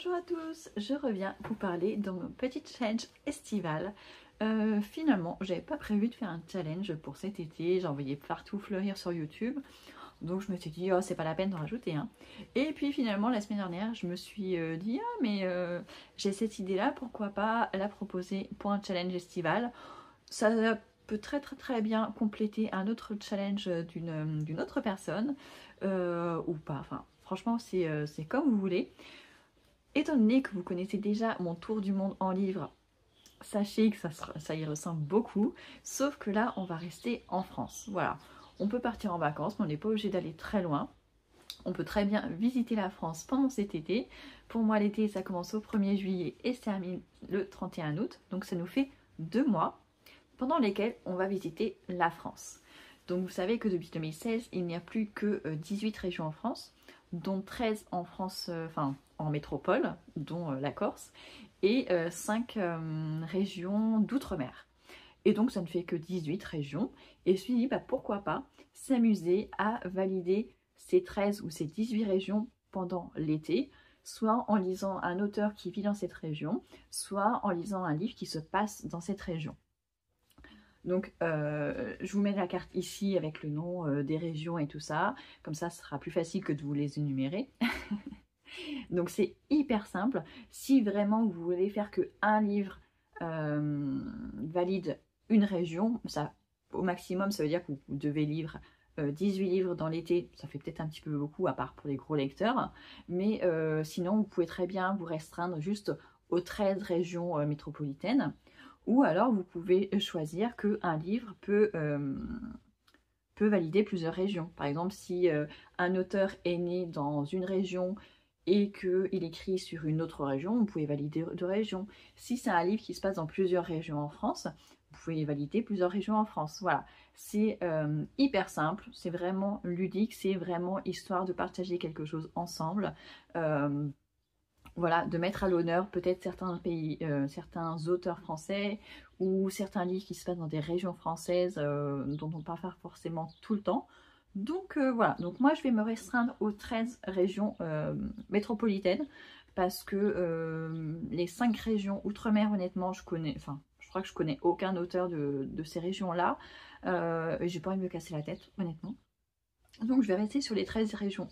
Bonjour à tous, je reviens vous parler dans mon petit challenge estival. Finalement, j'avais pas prévu de faire un challenge pour cet été, j'en voyais partout fleurir sur YouTube. Donc je me suis dit, oh c'est pas la peine d'en rajouter un. Et puis finalement, la semaine dernière, je me suis dit, ah mais j'ai cette idée-là, pourquoi pas la proposer pour un challenge estival. Ça peut très bien compléter un autre challenge d'une autre personne, ou pas, enfin franchement c'est comme vous voulez. Étant donné que vous connaissez déjà mon tour du monde en livre, sachez que ça y ressemble beaucoup, sauf que là on va rester en France. Voilà, on peut partir en vacances, mais on n'est pas obligé d'aller très loin. On peut très bien visiter la France pendant cet été. Pour moi l'été ça commence au 1er juillet et se termine le 31 août, donc ça nous fait 2 mois pendant lesquels on va visiter la France. Donc vous savez que depuis 2016 il n'y a plus que 18 régions en France, dont 13 en France, en métropole, dont la Corse, et 5 régions d'outre-mer. Et donc ça ne fait que 18 régions. Et je me suis dit, pourquoi pas s'amuser à valider ces 13 ou ces 18 régions pendant l'été, soit en lisant un auteur qui vit dans cette région, soit en lisant un livre qui se passe dans cette région. Donc je vous mets la carte ici avec le nom des régions et tout ça, comme ça ce sera plus facile que de vous les énumérer. Donc c'est hyper simple. Si vraiment vous voulez faire que un livre valide une région, ça, au maximum ça veut dire que vous devez lire 18 livres dans l'été, ça fait peut-être un petit peu beaucoup à part pour les gros lecteurs, mais sinon vous pouvez très bien vous restreindre juste aux 13 régions métropolitaines. Ou alors vous pouvez choisir qu'un livre peut valider plusieurs régions. Par exemple, si un auteur est né dans une région et qu'il écrit sur une autre région, vous pouvez valider 2 régions. Si c'est un livre qui se passe dans plusieurs régions en France, vous pouvez valider plusieurs régions en France. Voilà, c'est hyper simple, c'est vraiment ludique, c'est vraiment histoire de partager quelque chose ensemble. Voilà, de mettre à l'honneur peut-être certains pays, certains auteurs français ou certains livres qui se passent dans des régions françaises dont on ne parle pas forcément tout le temps. Donc voilà, donc moi je vais me restreindre aux 13 régions métropolitaines parce que les 5 régions outre-mer, honnêtement, je crois que je connais aucun auteur de ces régions-là. Et j'ai pas envie de me casser la tête, honnêtement. Donc je vais rester sur les 13 régions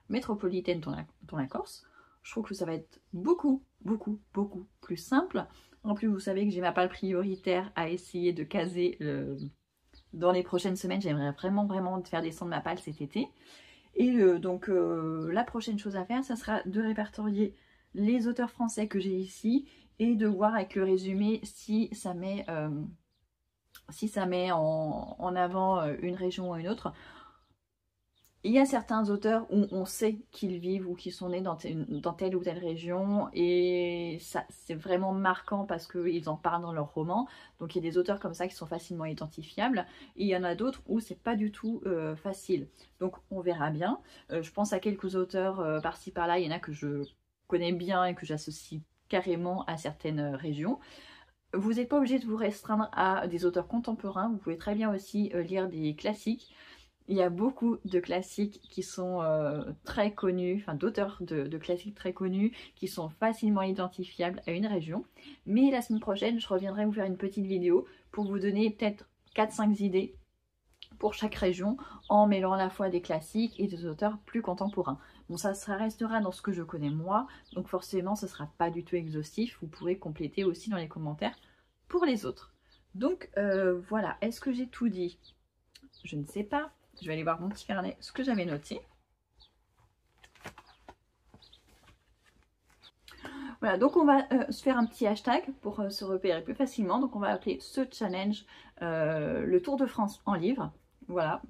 métropolitaines dont la Corse. Je trouve que ça va être beaucoup plus simple. En plus, vous savez que j'ai ma palle prioritaire à essayer de caser dans les prochaines semaines. J'aimerais vraiment faire descendre ma palle cet été. Et donc, la prochaine chose à faire, ça sera de répertorier les auteurs français que j'ai ici et de voir avec le résumé si ça met en avant une région ou une autre. Il y a certains auteurs où on sait qu'ils vivent ou qu'ils sont nés dans telle ou telle région et ça c'est vraiment marquant parce qu'ils en parlent dans leurs romans. Donc il y a des auteurs comme ça qui sont facilement identifiables et il y en a d'autres où c'est pas du tout facile. Donc on verra bien. Je pense à quelques auteurs par-ci par-là, il y en a que je connais bien et que j'associe carrément à certaines régions. Vous n'êtes pas obligé de vous restreindre à des auteurs contemporains, vous pouvez très bien aussi lire des classiques. Il y a beaucoup de classiques qui sont très connus, enfin d'auteurs de classiques très connus qui sont facilement identifiables à une région. Mais la semaine prochaine, je reviendrai vous faire une petite vidéo pour vous donner peut-être 4-5 idées pour chaque région en mêlant à la fois des classiques et des auteurs plus contemporains. Bon, ça restera dans ce que je connais moi, donc forcément ce ne sera pas du tout exhaustif. Vous pourrez compléter aussi dans les commentaires pour les autres. Donc voilà, est-ce que j'ai tout dit? Je ne sais pas. Je vais aller voir mon petit carnet, ce que j'avais noté. Voilà, donc on va se faire un petit hashtag pour se repérer plus facilement. Donc on va appeler ce challenge le Tour de France en livre. Voilà,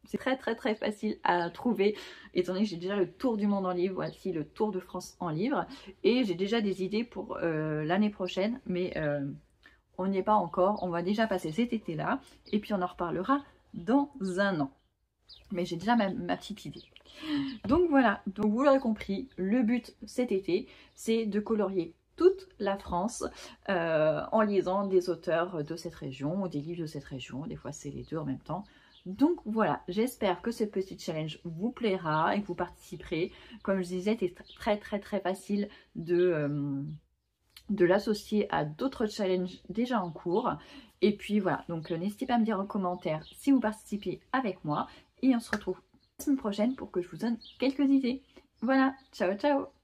c'est très facile à trouver. Étant donné que j'ai déjà le Tour du monde en livre, voici le Tour de France en livre. Et j'ai déjà des idées pour l'année prochaine, mais on n'y est pas encore. On va déjà passer cet été-là et puis on en reparlera dans un an. Mais j'ai déjà ma petite idée. Donc voilà, donc vous l'aurez compris, le but cet été, c'est de colorier toute la France en lisant des auteurs de cette région ou des livres de cette région. Des fois c'est les deux en même temps. Donc voilà, j'espère que ce petit challenge vous plaira et que vous participerez. Comme je disais, c'est très facile de l'associer à d'autres challenges déjà en cours. Et puis voilà, donc n'hésitez pas à me dire en commentaire si vous participez avec moi. Et on se retrouve la semaine prochaine pour que je vous donne quelques idées. Voilà, ciao ciao!